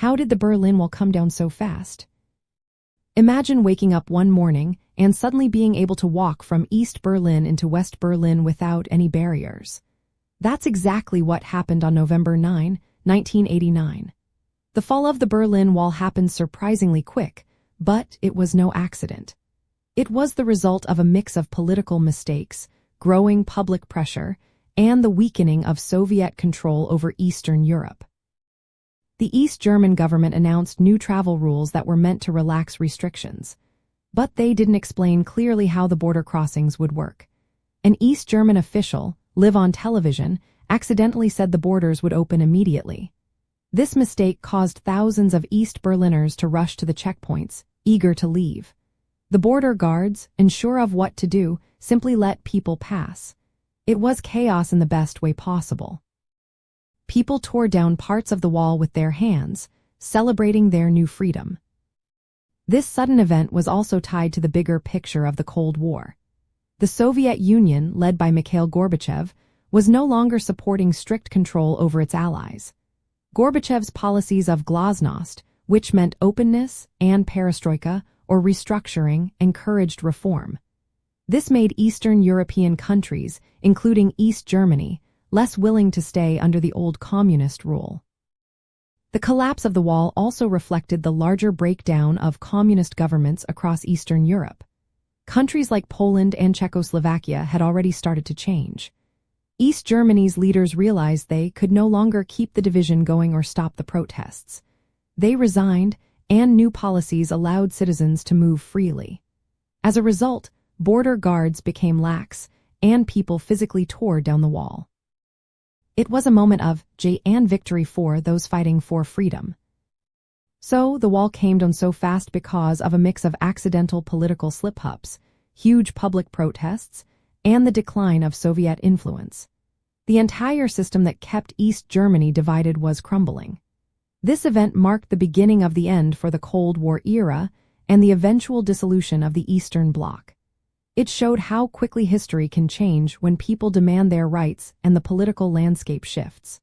How did the Berlin Wall come down so fast? Imagine waking up one morning and suddenly being able to walk from East Berlin into West Berlin without any barriers. That's exactly what happened on November 9, 1989. The fall of the Berlin Wall happened surprisingly quick, but it was no accident. It was the result of a mix of political mistakes, growing public pressure, and the weakening of Soviet control over Eastern Europe. The East German government announced new travel rules that were meant to relax restrictions, but they didn't explain clearly how the border crossings would work. An East German official, live on television, accidentally said the borders would open immediately. This mistake caused thousands of East Berliners to rush to the checkpoints, eager to leave. The border guards, unsure of what to do, simply let people pass. It was chaos in the best way possible. People tore down parts of the wall with their hands, celebrating their new freedom. This sudden event was also tied to the bigger picture of the Cold War. The Soviet Union, led by Mikhail Gorbachev, was no longer supporting strict control over its allies. Gorbachev's policies of glasnost, which meant openness, and perestroika, or restructuring, encouraged reform. This made Eastern European countries, including East Germany, less willing to stay under the old communist rule. The collapse of the wall also reflected the larger breakdown of communist governments across Eastern Europe. Countries like Poland and Czechoslovakia had already started to change. East Germany's leaders realized they could no longer keep the division going or stop the protests. They resigned, and new policies allowed citizens to move freely. As a result, border guards became lax, and people physically tore down the wall. It was a moment of joy and victory for those fighting for freedom. So, the wall came down so fast because of a mix of accidental political slip-ups, huge public protests, and the decline of Soviet influence. The entire system that kept East Germany divided was crumbling. This event marked the beginning of the end for the Cold War era and the eventual dissolution of the Eastern Bloc. It showed how quickly history can change when people demand their rights and the political landscape shifts.